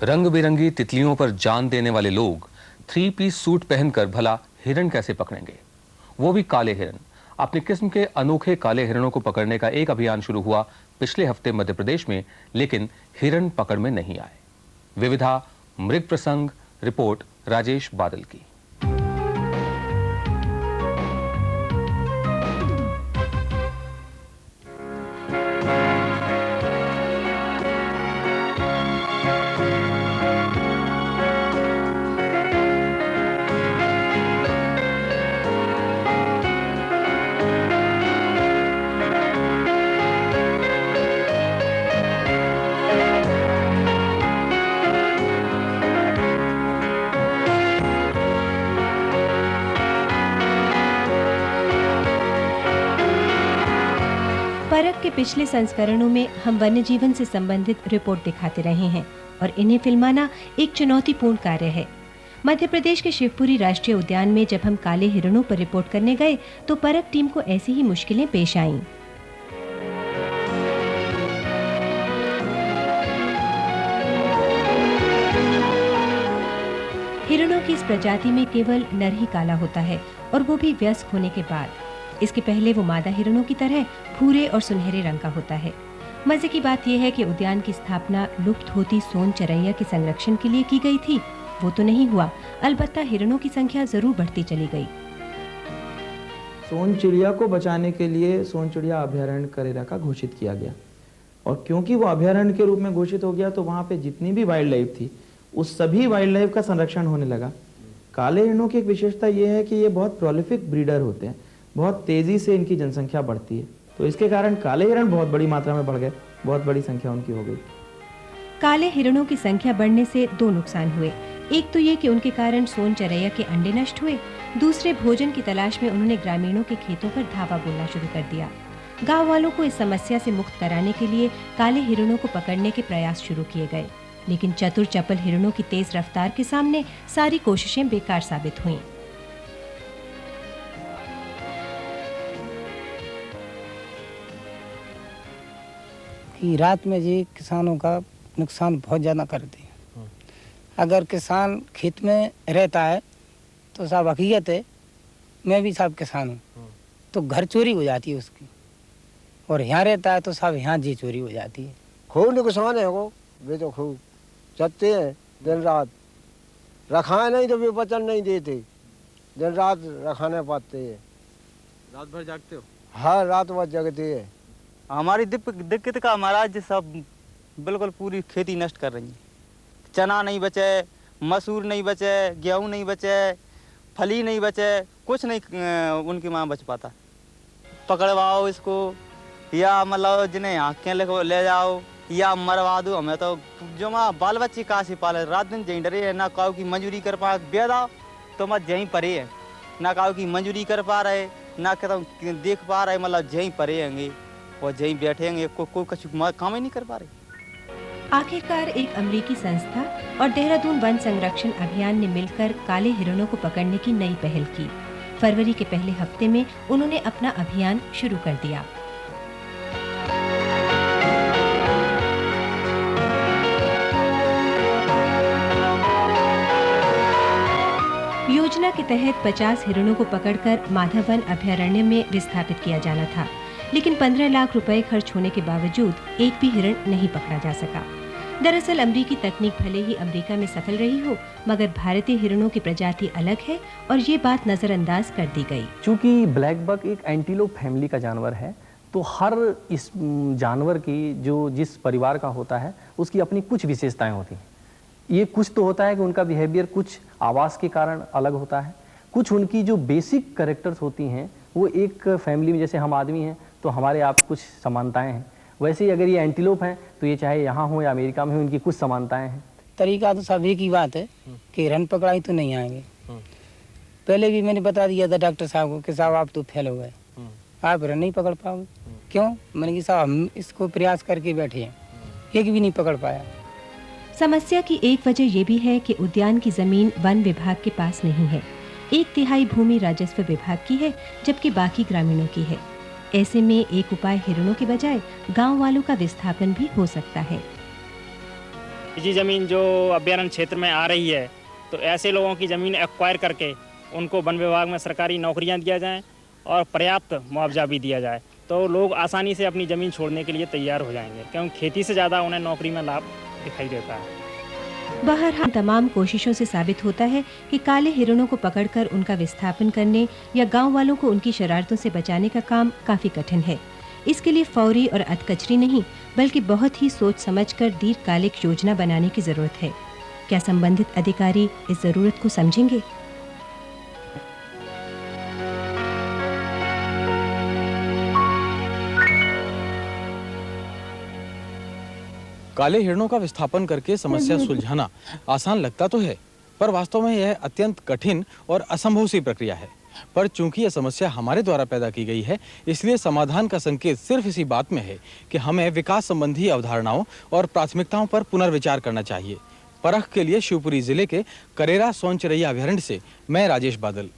रंग बिरंगी तितलियों पर जान देने वाले लोग 3 पीस सूट पहनकर भला हिरण कैसे पकड़ेंगे, वो भी काले हिरण। अपनी किस्म के अनोखे काले हिरणों को पकड़ने का एक अभियान शुरू हुआ पिछले हफ्ते मध्य प्रदेश में, लेकिन हिरण पकड़ में नहीं आए। विविधा मृग प्रसंग रिपोर्ट राजेश बादल की। परख के पिछले संस्करणों में हम वन्य जीवन से संबंधित रिपोर्ट दिखाते रहे हैं और इन्हें फिल्माना एक चुनौतीपूर्ण कार्य है। मध्य प्रदेश के शिवपुरी राष्ट्रीय उद्यान में जब हम काले हिरणों पर रिपोर्ट करने गए तो परख टीम को ऐसी ही मुश्किलें पेश आईं। हिरणों की इस प्रजाति में केवल नर ही काला होता है और वो भी वयस्क होने के बाद। इसके पहले वो मादा हिरणों की तरह भूरे और सुनहरे रंग का होता है। मजे की बात यह है कि उद्यान की स्थापना लुप्त होती सोन चरैया के संरक्षण के लिए की गई थी। वो तो नहीं हुआ, अलबत्ता हिरणों की संख्या जरूर बढ़ती चली गई। सोन चिड़िया को बचाने के लिए सोन चिड़िया अभयारण्य करेरा का घोषित किया गया, और क्योंकि वो अभयारण्य के रूप में घोषित हो गया तो वहाँ पे जितनी भी वाइल्ड लाइफ थी उस सभी वाइल्ड लाइफ का संरक्षण होने लगा। काले हिरणों की एक विशेषता ये है कि ये बहुत प्रोलिफिक ब्रीडर होते हैं, बहुत तेजी से इनकी जनसंख्या बढ़ती है, तो इसके कारण काले हिरण बहुत बड़ी मात्रा में बढ़ गए, बहुत बड़ी संख्या उनकी हो गई। काले हिरणों की संख्या बढ़ने से दो नुकसान हुए। एक तो ये कि उनके कारण सोन चरैया के अंडे नष्ट हुए, दूसरे भोजन की तलाश में उन्होंने ग्रामीणों के खेतों पर धावा बोलना शुरू कर दिया। गांव वालों को इस समस्या से मुक्त कराने के लिए काले हिरणों को पकड़ने के प्रयास शुरू किए गए, लेकिन चतुर चपल हिरणों की तेज रफ्तार के सामने सारी कोशिशें बेकार साबित हुईं। कि रात में जी किसानों का नुकसान बहुत ज़्यादा करती है। अगर किसान खेत में रहता है तो साहब हकीकत है, मैं भी साहब किसान हूँ, तो घर चोरी हो जाती है उसकी, और यहाँ रहता है तो साहब यहाँ जी चोरी हो जाती है। खूब नुकसान है वो, वे तो खूब चलते हैं दिन रात, रखाए नहीं तो वे वचन नहीं देते, दिन रात रखाने पाते हैं। रात भर जागते हो? हाँ, रात भर जगते हैं। हमारी दिक्कत का महाराज सब बिल्कुल पूरी खेती नष्ट कर रही है। चना नहीं बचे, मसूर नहीं बचे, गेहूं नहीं बचे, फली नहीं बचे, कुछ नहीं उनकी माँ बच पाता। पकड़वाओ इसको, या मतलब जिन्हें आँखें ले जाओ, या मरवा दो। हमें तो जो माँ बाल बच्चे कहाँ से पाले, रात दिन जहीं डरे है, ना काऊ की मंजूरी कर पा बेदा तो मत जहीं परे है, ना काऊ की मंजूरी कर पा रहे, ना कहता देख पा रहे, मतलब जहीं परे होंगे और जहीं बैठेंगे, कोई कुछ काम ही नहीं कर पा रहे। आखिरकार एक अमेरिकी संस्था और देहरादून वन संरक्षण अभियान ने मिलकर काले हिरणों को पकड़ने की नई पहल की। फरवरी के पहले हफ्ते में उन्होंने अपना अभियान शुरू कर दिया। योजना के तहत 50 हिरणों को पकड़कर माधवन अभयारण्य में विस्थापित किया जाना था, लेकिन 15 लाख रुपए खर्च होने के बावजूद एक भी हिरण नहीं पकड़ा जा सका। दरअसल अमरीकी तकनीक भले ही अमेरिका में सफल रही हो, मगर भारतीय हिरणों की प्रजाति अलग है और ये बात नजरअंदाज कर दी गई। चूंकि ब्लैक बक एक एंटीलोप फैमिली का जानवर है, तो हर इस जानवर की जो जिस परिवार का होता है उसकी अपनी कुछ विशेषताएं होती हैं। ये कुछ तो होता है कि उनका बिहेवियर कुछ आवास के कारण अलग होता है, कुछ उनकी जो बेसिक कैरेक्टर्स होती हैं वो एक फैमिली में, जैसे हम आदमी हैं तो हमारे आप कुछ समानताएं हैं, वैसे ही अगर ये एंटीलोप हैं तो ये चाहे यहाँ हो या अमेरिका में हो, इनकी कुछ समानताएं हैं। तरीका तो सब एक ही बात है कि हिरण पकड़ाई तो नहीं आएंगे। पहले भी मैंने बता दिया था डॉक्टर साहब को कि साहब आप तो फेल हो गए, आप हिरण नहीं पकड़ पाओगे। क्यों? मैंने कहा साहब हम इसको प्रयास करके बैठे हैं, एक भी नहीं पकड़ पाया। समस्या की एक वजह यह भी है कि उद्यान की जमीन वन विभाग के पास नहीं है। 1/3 भूमि राजस्व विभाग की है, जबकि बाकी ग्रामीणों की है। ऐसे में एक उपाय हिरणों के बजाय गांव वालों का विस्थापन भी हो सकता है। निजी ज़मीन जो अभ्यारण्य क्षेत्र में आ रही है, तो ऐसे लोगों की ज़मीन एक्वायर करके उनको वन विभाग में सरकारी नौकरियां दिया जाएं और पर्याप्त मुआवजा भी दिया जाए, तो लोग आसानी से अपनी ज़मीन छोड़ने के लिए तैयार हो जाएंगे, क्योंकि खेती से ज़्यादा उन्हें नौकरी में लाभ दिखाई देता है। बहरहाल तमाम कोशिशों से साबित होता है कि काले हिरणों को पकड़कर उनका विस्थापन करने या गांव वालों को उनकी शरारतों से बचाने का काम काफी कठिन है। इसके लिए फौरी और अधकचरी नहीं, बल्कि बहुत ही सोच समझकर दीर्घकालिक योजना बनाने की जरूरत है। क्या संबंधित अधिकारी इस जरूरत को समझेंगे? काले हिरणों का विस्थापन करके समस्या सुलझाना आसान लगता तो है, पर वास्तव में यह अत्यंत कठिन और असंभव सी प्रक्रिया है। पर चूंकि यह समस्या हमारे द्वारा पैदा की गई है, इसलिए समाधान का संकेत सिर्फ इसी बात में है कि हमें विकास संबंधी अवधारणाओं और प्राथमिकताओं पर पुनर्विचार करना चाहिए। परख के लिए शिवपुरी जिले के करेरा सोनचरैया अभ्यारण्य से मैं राजेश बादल।